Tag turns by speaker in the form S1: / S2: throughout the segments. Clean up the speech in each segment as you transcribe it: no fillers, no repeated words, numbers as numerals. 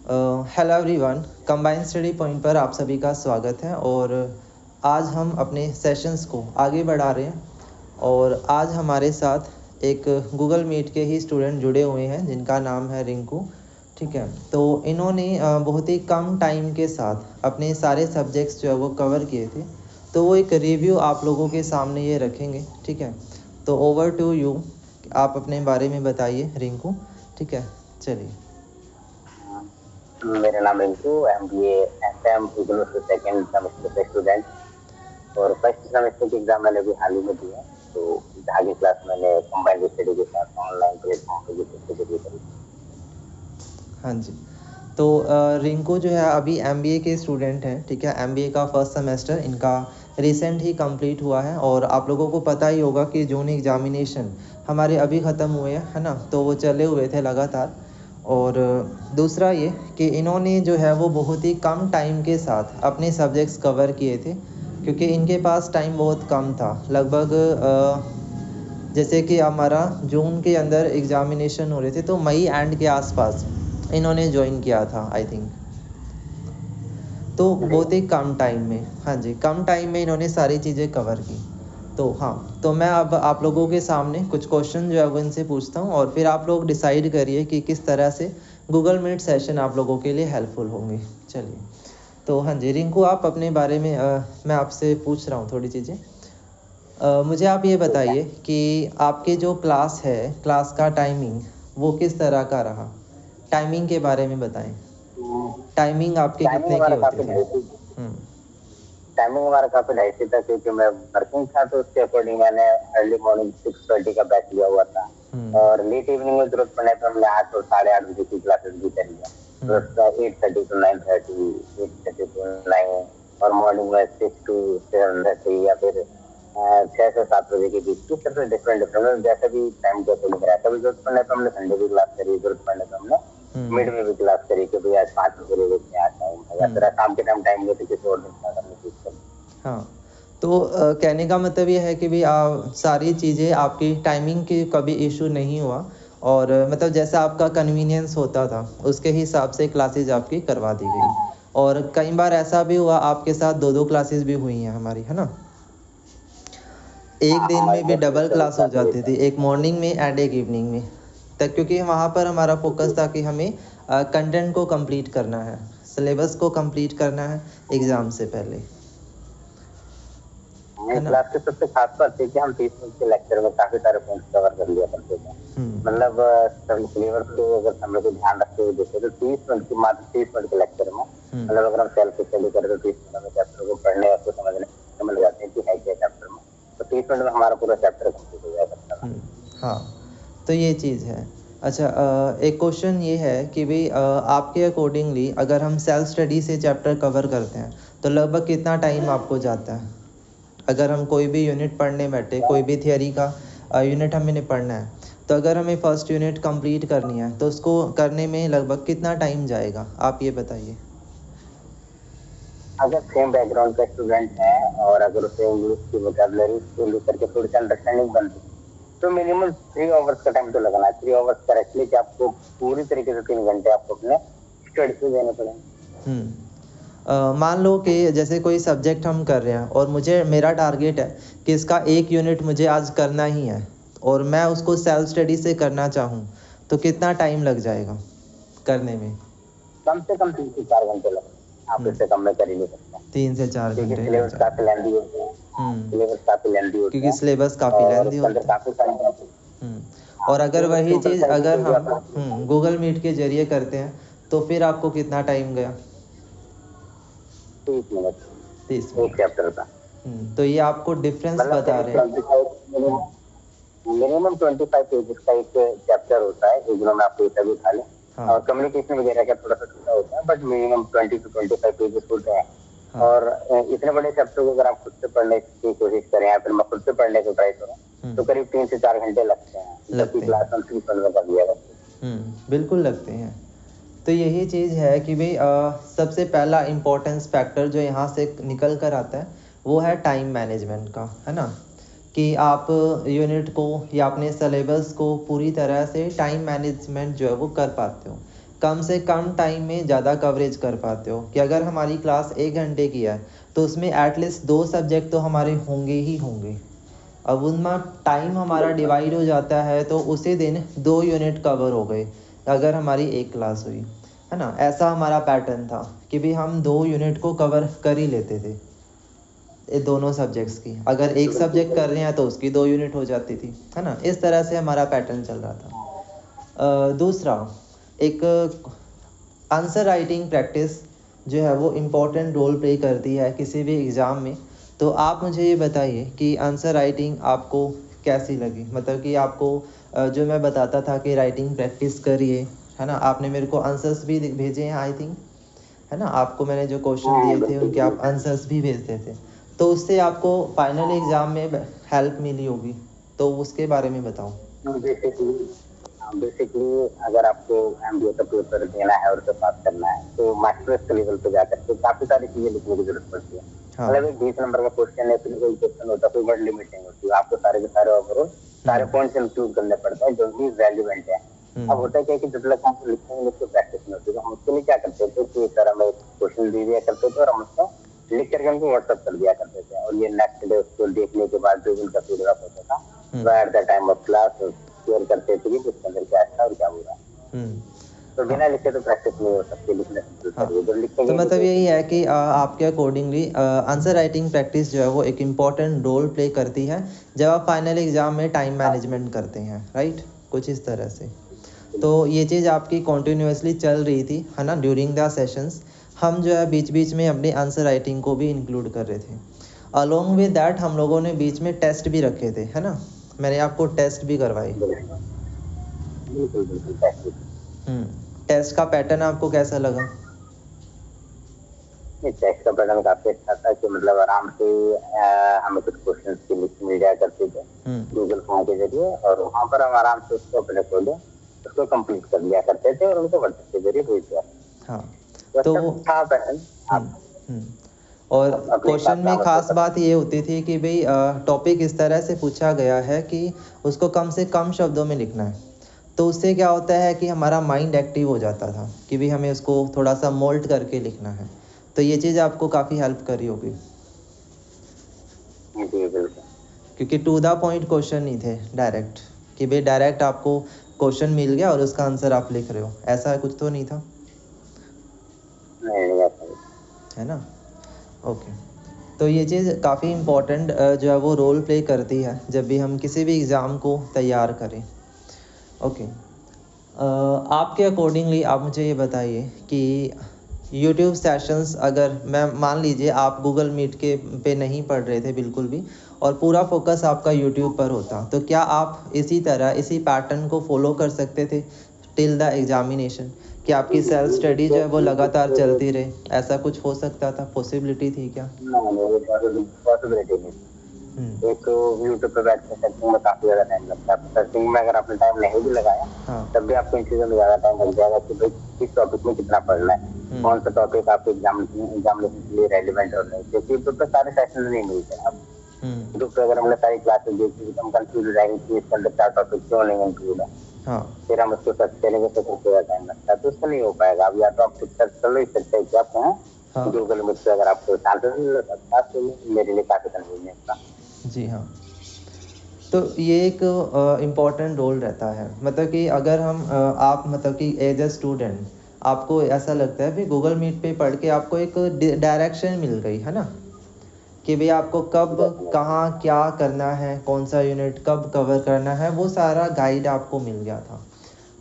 S1: Hello everyone, combined study point पर आप सभी का स्वागत है। और आज हम अपने सेशंस को आगे बढ़ा रहे हैं। और आज हमारे साथ एक गूगल मीट के ही स्टूडेंट जुड़े हुए हैं जिनका नाम है रिंकू। ठीक है, तो इन्होंने बहुत ही कम टाइम के साथ अपने सारे सब्जेक्ट्स जो है वो कवर किए थे। तो वो एक रिव्यू आप लोगों के सामने ये रखेंगे। ठीक है, तो ओवर टू यू, आप अपने बारे में बताइए रिंकू। ठीक है, चलिए।
S2: मेरा नाम रिंकू, MBA FM इग्नू से सेकेंड सेमेस्टर का स्टूडेंट और फर्स्ट सेमेस्टर की एग्जाम मैंने अभी हाल ही में दिया। तो आगे क्लास मैंने कंबाइंड स्टडी के साथ ऑनलाइन प्लेटफॉर्म पे के जरिए करी।
S1: हाँ जी, तो रिंकू जो है अभी MBA के स्टूडेंट हैं। ठीक है, MBA का फर्स्ट सेमेस्टर इनका रिसेंट ही कंप्लीट हुआ है। और आप लोगों को पता ही होगा कि जून एग्जामिनेशन हमारे अभी ख़त्म हुए हैं, है ना। तो वो चले हुए थे लगातार। और दूसरा ये कि इन्होंने जो है वो बहुत ही कम टाइम के साथ अपने सब्जेक्ट्स कवर किए थे, क्योंकि इनके पास टाइम बहुत कम था। लगभग जैसे कि हमारा जून के अंदर एग्ज़ामिनेशन हो रहे थे, तो मई एंड के आसपास इन्होंने ज्वाइन किया था आई थिंक। तो बहुत ही कम टाइम में, हाँ जी, कम टाइम में इन्होंने सारी चीज़ें कवर की। तो हाँ, तो मैं अब आप लोगों के सामने कुछ क्वेश्चन जो है वो इनसे पूछता हूँ, और फिर आप लोग डिसाइड करिए कि किस तरह से गूगल मीट सेशन आप लोगों के लिए हेल्पफुल होंगे। चलिए, तो हाँ जी रिंकू, आप अपने बारे में मैं आपसे पूछ रहा हूँ थोड़ी चीज़ें। मुझे आप ये बताइए कि आपके जो क्लास है, क्लास का टाइमिंग वो किस तरह का रहा। टाइमिंग के बारे में बताएं। टाइमिंग आपके
S2: टाइमिंग
S1: कितने के
S2: हमारा
S1: होते
S2: काफी
S1: थे?
S2: ढाई थी। टाइमिंग हमारा काफी ढाई थी था, क्योंकि मैं वर्किंग था, तो उसके अकॉर्डिंग मैंने अर्ली मॉर्निंग 6:30 का बैच लिया हुआ था। और लेट इवनिंग में जरूरत पड़ने पर हमने 8 और 8:30 बजे की क्लासेस भी कर लिया। तो उसका 8:30 to 9:30, 8:30 to 9, और मॉर्निंग में 6 to 7:30, या फिर 6 से 7 बजे के बीच की। सबसे डिफरेंट डिफरेंट जैसे भी टाइम के अकॉर्डिंग रहा। कभी जरूरत पड़ने पर हमने संडे भी क्लास करी, जरूरत पड़ने पर हमने मिड में भी क्लास करी कि भाई आज 5 बजे लेते हैं, आज टाइम है, या फिर शाम के टाइम टाइम लेते किसी और दिन क्लास हमने चूज कर।
S1: हाँ, तो कहने का मतलब ये है कि भी सारी चीज़ें आपकी टाइमिंग की कभी इशू नहीं हुआ। और मतलब जैसा आपका कन्वीनियंस होता था उसके हिसाब से क्लासेज आपकी करवा दी गई। और कई बार ऐसा भी हुआ आपके साथ दो दो क्लासेस भी हुई हैं हमारी, है ना। एक दिन
S2: हमारे
S1: में भी डबल क्लास हो
S2: क्लास हुई
S1: जाती थी, एक मॉर्निंग में एंड एक इवनिंग में तक, क्योंकि वहाँ पर हमारा फोकस था कि हमें कंटेंट को कंप्लीट करना है, सिलेबस को कंप्लीट करना है एग्ज़ाम से पहले, है ना।
S2: क्लास के सबसे खास बात थी कि हम 30 मिनट के लेक्चर में काफी सारे पॉइंट्स कवर कर लिया करते थे। मतलब सिलेबस को अगर हम लोग ध्यान रखते हुए देखें तो 30 मिनट के लेक्चर में, मतलब अगर हम सेल्फ स्टडी करें तो 30 मिनट में चैप्टर को पढ़ने और समझने समझ जाते हैं कि है क्या चैप्टर में। तो 30 मिनट में हमारा पूरा चैप्टर कंप्लीट हो जाया करता था।
S1: हाँ, तो ये चीज़ है। अच्छा, एक क्वेश्चन ये है कि भाई आपके अकॉर्डिंगली अगर हम सेल्फ स्टडी से चैप्टर कवर करते हैं तो लगभग कितना टाइम आपको जाता है? अगर हम कोई भी यूनिट पढ़ने बैठे, कोई भी थियरी का यूनिट हमें पढ़ना है, तो अगर हमें फर्स्ट यूनिट कंप्लीट करनी है तो उसको करने में लगभग कितना टाइम जाएगा, आप ये बताइए।
S2: अगर सेम बैकग्राउंड का स्टूडेंट है और अगर उसे इंग्लिश की वोकैबुलरी को लेकर के थोड़ी सी अंडरस्टैंडिंग बनती है, तो मिनिमम 3 आवर्स का टाइम तो लगाना है। 3 आवर्स करेक्टली कि आपको पूरी तरीके से 3 घंटे आपको अपने स्टडी से देने पड़ेंगे।
S1: मान लो कि जैसे कोई सब्जेक्ट हम कर रहे हैं और मेरा टारगेट है कि इसका एक यूनिट मुझे आज करना ही है, और मैं उसको सेल्फ स्टडी से करना चाहूँ, तो कितना टाइम लग जाएगा करने में?
S2: कम से कम 3 से 4 घंटे लगेंगे। आप इससे कम में कर ही नहीं सकते,
S1: 3 से 4 घंटे
S2: क्योंकि
S1: लग
S2: सिलेबस
S1: जाएगा।
S2: काफी लेंदी होती है। सिलेबस काफी लेंदी होती
S1: क्योंकि
S2: है
S1: सिलेबस काफ़ी
S2: और
S1: लेंदी
S2: उसके अंदर
S1: होता है।
S2: काफी सारी
S1: और अगर वही
S2: सिंपल
S1: चीज़
S2: सा है कि
S1: अगर
S2: कोई भी
S1: हम
S2: अपना
S1: गूगल मीट के जरिए करते हैं तो फिर आपको कितना टाइम गया?
S2: 30 मिनट
S1: 30 मिनट।
S2: एक चैप्टर का।
S1: तो ये आपको डिफरेंस
S2: मतलब
S1: बता रहे हैं।
S2: मिनिमम 25 पेजेस का एक चैप्टर होता है, इग्नू में आपको इतना भी उठा लें।
S1: हाँ
S2: और कम्युनिकेशन वगैरह का थोड़ा सा छोटा होता है, बट मिनिमम 20 to 25 पेजेस होते हैं।
S1: हाँ।
S2: और इतने बड़े चैप्टर को अगर आप खुद से पढ़ने की कोशिश करें या फिर मैं खुद से पढ़ने को ट्राई करूँ, तो करीब 3 से 4 घंटे लगते हैं, जबकि क्लास हम 30 मिनट में कर लिया करते हैं।
S1: बिल्कुल लगते हैं। तो यही चीज़ है कि भाई सबसे पहला इम्पोर्टेंस फैक्टर जो यहाँ से निकल कर आता है वो है टाइम मैनेजमेंट का, है ना। कि आप यूनिट को या अपने सिलेबस को पूरी तरह से टाइम मैनेजमेंट जो है वो कर पाते हो। कम से कम टाइम में ज़्यादा कवरेज कर पाते हो। कि अगर हमारी क्लास 1 घंटे की है तो उसमें एटलीस्ट 2 सब्जेक्ट तो हमारे होंगे ही होंगे। अब उनमें टाइम हमारा डिवाइड हो जाता है तो उसी दिन 2 यूनिट कवर हो गए अगर हमारी एक क्लास हुई, है ना। ऐसा हमारा पैटर्न था कि भाई हम 2 यूनिट को कवर कर ही लेते थे, ये दोनों सब्जेक्ट्स की। अगर एक सब्जेक्ट कर रहे हैं तो उसकी 2 यूनिट हो जाती थी, है ना। इस तरह से हमारा पैटर्न चल रहा था। दूसरा, एक आंसर राइटिंग प्रैक्टिस जो है वो इम्पोर्टेंट रोल प्ले करती है किसी भी एग्ज़ाम में। तो आप मुझे ये बताइए कि आंसर राइटिंग आपको कैसी लगी। मतलब कि आपको जो मैं बताता था कि राइटिंग प्रैक्टिस करिए, है ना। आपने मेरे को आंसर्स भी भेजे हैं आई थिंक, है ना। आपको मैंने जो क्वेश्चन दिए थे उनके आप आंसर्स भी भेजते थे, तो उससे आपको फाइनल एग्ज़ाम में हेल्प मिली होगी, तो उसके बारे में बताओ।
S2: बेसिकली अगर आपको एमबीए का पेपर देना है और उसे पास करना है तो मास्टर्स के लेवल पे जाकर के काफी सारी चीजें लिखने की जरूरत पड़ती है।
S1: हाँ।
S2: मतलब एक 20 नंबर का क्वेश्चन है, फिर कोई क्वेश्चन होता है, कोई वर्ड लिमिटिंग होती है, आपको सारे के सारे ओवरऑल सारे पॉइंट्स इंक्लूड करने पड़ते हैं जो भी रेलिवेंट है। अब होता है क्या कि जब तक हम लिखेंगे उसको प्रैक्टिस नहीं होती, तो हम उसके लिए क्या करते थे कि सर हमें क्वेश्चन दे दिया करते थे और हम उसको लिख करके हमको व्हाट्सएप कर दिया करते थे, और ये नेक्स्ट डे उसको देखने के बाद जो उनका फीडबैक होता था वो at the time of class share करते थे कि उसके अंदर क्या अच्छा और क्या बुरा। तो बिना लिखे तो प्रैक्टिस नहीं हो सकती, लिखने से।
S1: तो मतलब यही है कि आपके अकॉर्डिंगली आंसर राइटिंग प्रैक्टिस जो है वो एक इम्पॉर्टेंट रोल प्ले करती है जब आप फाइनल एग्ज़ाम में टाइम मैनेजमेंट करते हैं, राइट, कुछ इस तरह से। तो ये चीज़ आपकी कॉन्टीन्यूसली चल रही थी, है ना, ड्यूरिंग द सेशंस। हम जो है बीच बीच में अपनी आंसर राइटिंग को भी इंक्लूड कर रहे थे। अलोंग विद दैट हम लोगों ने बीच में टेस्ट भी रखे थे, है ना। मैंने आपको टेस्ट भी करवाए। टेस्ट का पैटर्न आपको कैसा लगा?
S2: टेस्ट का पैटर्न काफी अच्छा था कि मतलब आराम से हमें कुछ क्वेश्चंस की लिस्ट मिल जाया करती थी गूगल फॉर्म के जरिए, और वहाँ पर हम आराम से उसको अपने खोले उसको कंप्लीट कर लिया करते थे और उनको व्हाट्सएप के जरिए भेज दिया।
S1: हाँ, तो था पैटर्न। और क्वेश्चन में खास बात ये होती थी कि भाई टॉपिक इस तरह से पूछा गया है कि उसको कम से कम शब्दों में लिखना है। तो उससे क्या होता है कि हमारा माइंड एक्टिव हो जाता था कि भाई हमें उसको थोड़ा सा मोल्ड करके लिखना है। तो ये चीज़ आपको काफ़ी हेल्प करी होगी, क्योंकि टू द पॉइंट क्वेश्चन नहीं थे डायरेक्ट, कि भाई डायरेक्ट आपको क्वेश्चन मिल गया और उसका आंसर आप लिख रहे हो, ऐसा कुछ तो नहीं था, है ना। ओके, तो ये चीज़ काफ़ी इम्पोर्टेंट जो है वो रोल प्ले करती है जब भी हम किसी भी एग्ज़ाम को तैयार करें। ओके, आपके अकॉर्डिंगली आप मुझे ये बताइए कि यूट्यूब सेशंस, अगर मैं मान लीजिए आप गूगल मीट के पे नहीं पढ़ रहे थे बिल्कुल भी और पूरा फोकस आपका यूट्यूब पर होता, तो क्या आप इसी तरह इसी पैटर्न को फॉलो कर सकते थे टिल द एग्जामिनेशन, कि आपकी सेल्फ स्टडी जो है वो लगातार चलती रहे? ऐसा कुछ हो सकता था, पॉसिबिलिटी थी क्या?
S2: पॉसिबिलिटी नहीं। एक यूट्यूब पे बैठ के सर्चिंग में काफी ज्यादा टाइम लगता है। सर्चिंग में अगर आपने टाइम नहीं भी लगाया तब भी आपको इन चीजों में ज्यादा टाइम लग जाएगा कि भाई किस टॉपिक में कितना पढ़ना है, कौन सा टॉपिक आपको एग्जामिनेशन के लिए रेलिवेंट और नहीं, क्योंकि यूट्यूब पे सारे सेशन नहीं मिलते। अब यूट्यूब पे अगर हमने सारी क्लासेस देखी तो हम कंफ्यूज हो जाएंगे कि इसके अंदर क्या टॉपिक क्यों नहीं इंक्लूड है। फिर हम उसको सर्च करेंगे तो काफी ज्यादा टाइम लगता है, तो उसको नहीं हो पाएगा। अब या तो आप सर्च कर लो, इस सकते हैं कि आप गूगल मीट पे अगर आपको चांसेस मिल सकता है तो मेरे लिए काफी कन्वीनियंस था। जी हाँ,
S1: तो ये एक इम्पॉर्टेंट रोल रहता है। मतलब कि अगर हम आप मतलब कि एज ए स्टूडेंट आपको ऐसा लगता है कि गूगल मीट पे पढ़ के आपको एक डायरेक्शन मिल गई, है ना, कि भाई आपको कब कहाँ क्या करना है, कौन सा यूनिट कब कवर करना है, वो सारा गाइड आपको मिल गया था।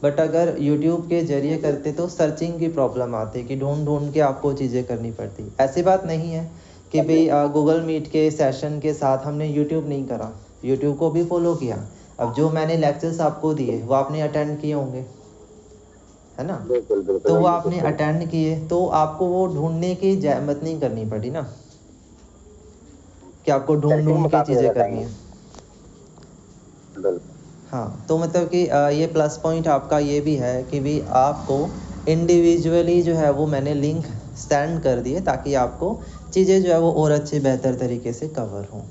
S1: बट अगर यूट्यूब के जरिए करते तो सर्चिंग की प्रॉब्लम आती कि ढूंढ ढूंढ के आपको चीज़ें करनी पड़ती। ऐसी बात नहीं है कि भाई गूगल मीट के सेशन के साथ हमने यूट्यूब नहीं करा, यूट्यूब को भी फॉलो किया। अब जो मैंने लेक्चर्स आपको दिए वो आपने अटेंड किए होंगे, है ना, तो वो आपने अटेंड किए तो आपको वो ढूंढने की जहमत नहीं करनी पड़ी ना, कि आपको ढूंढ ढूंढ के चीज़ें करनी है। हाँ, तो मतलब कि ये प्लस पॉइंट आपका ये भी है कि भी आपको इंडिविजुअली जो है वो मैंने लिंक सेंड कर दिए ताकि आपको चीज़ें जो है वो और अच्छे बेहतर तरीके से कवर हों।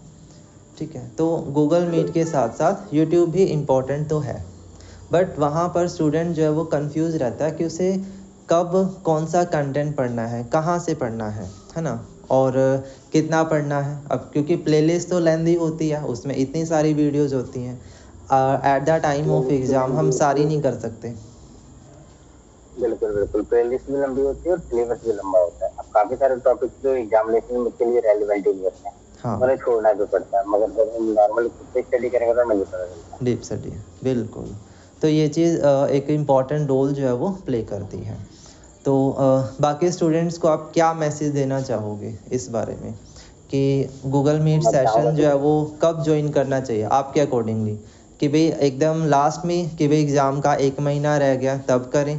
S1: ठीक है, तो गूगल मीट के साथ साथ यूट्यूब भी इम्पॉर्टेंट तो है, बट वहाँ पर स्टूडेंट जो है वो कंफ्यूज रहता है कि उसे कब कौन सा कंटेंट पढ़ना है, कहाँ से पढ़ना है ना, और कितना पढ़ना है। अब क्योंकि प्लेलिस्ट तो लेंदी होती है, उसमें इतनी सारी वीडियोज़ होती हैं, at the time of exam हम सारी नहीं कर सकते।
S2: बिल्कुल बिल्कुल, प्लेलिस्ट भी लंबी होती है और सिलेबस भी लंबा होता है। अब काफी सारे टॉपिक जो एग्जामिनेशन के लिए रेलिवेंट ही होते हैं,
S1: हाँ,
S2: उन्हें छोड़ना भी पड़ता है, मगर जब हम नॉर्मली खुद से स्टडी करेंगे तो हमें नहीं पता चलता।
S1: डीप स्टडी, बिल्कुल। तो ये चीज़ एक इम्पॉर्टेंट रोल जो है वो प्ले करती है। तो बाकी स्टूडेंट्स को आप क्या मैसेज देना चाहोगे इस बारे में कि गूगल मीट सेशन जो है वो कब ज्वाइन करना चाहिए आपके अकॉर्डिंगली, कि भाई एकदम लास्ट में कि भाई एग्ज़ाम का 1 महीना रह गया तब करें,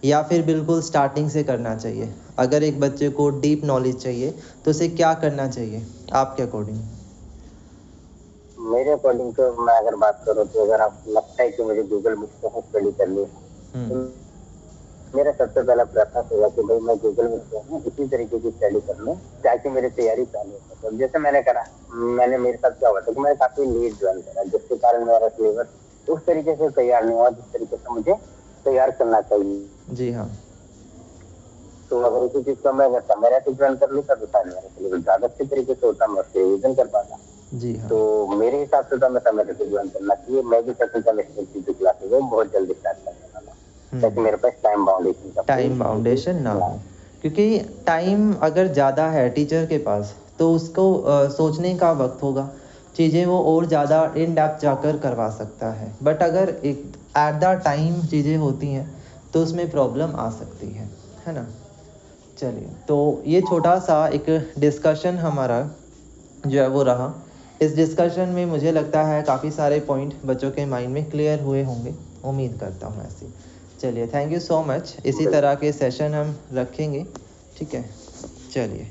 S1: या फिर बिल्कुल स्टार्टिंग से करना चाहिए? अगर एक बच्चे को डीप नॉलेज चाहिए तो उसे क्या करना चाहिए आपके अकॉर्डिंग?
S2: मेरे अकॉर्डिंग तो मैं अगर बात करूँ तो अगर आपको लगता है कि मुझे गूगल मीट से स्टडी करनी है, तो मेरा सबसे पहला प्रेफरेंस होगा कि भाई मैं गूगल मीट से इसी तरीके की स्टडी कर लूँ ताकि मेरी तैयारी चालू हो सके। जैसे मैंने करा, मेरे साथ क्या हुआ था कि मैं काफी लेट ज्वाइन करा, जिसके कारण मेरा सिलेबस उस तरीके से तैयार नहीं हुआ जिस तरीके से मुझे तैयार करना चाहिए।
S1: जी हाँ।
S2: तो अगर इसी चीज को मैं समय रहते ज्वाइन कर लेता तो शायद मेरा सिलेबस ज्यादा अच्छे तरीके से होता, मैं उससे रिविजन कर पाता।
S1: जी हाँ।
S2: तो मेरे हिसाब से तो मैं समय रहते ज्वाइन करना चाहिए। मैं भी सेकंड सेमेस्टर की क्लासेस है बहुत जल्दी स्टार्ट करने वाला, ताकि मेरे पास टाइम बाउंडेशन
S1: ना हो, क्योंकि टाइम अगर ज़्यादा है टीचर के पास तो उसको सोचने का वक्त होगा, चीज़ें वो और ज़्यादा इन डेप्थ जाकर करवा सकता है। बट अगर एक एट द टाइम चीज़ें होती हैं तो उसमें प्रॉब्लम आ सकती है ना। चलिए, तो ये छोटा सा एक डिस्कशन हमारा जो है वो रहा। इस डिस्कशन में मुझे लगता है काफ़ी सारे पॉइंट बच्चों के माइंड में क्लियर हुए होंगे, उम्मीद करता हूँ ऐसे। चलिए, थैंक यू सो मच। इसी तरह के सेशन हम रखेंगे, ठीक है। चलिए।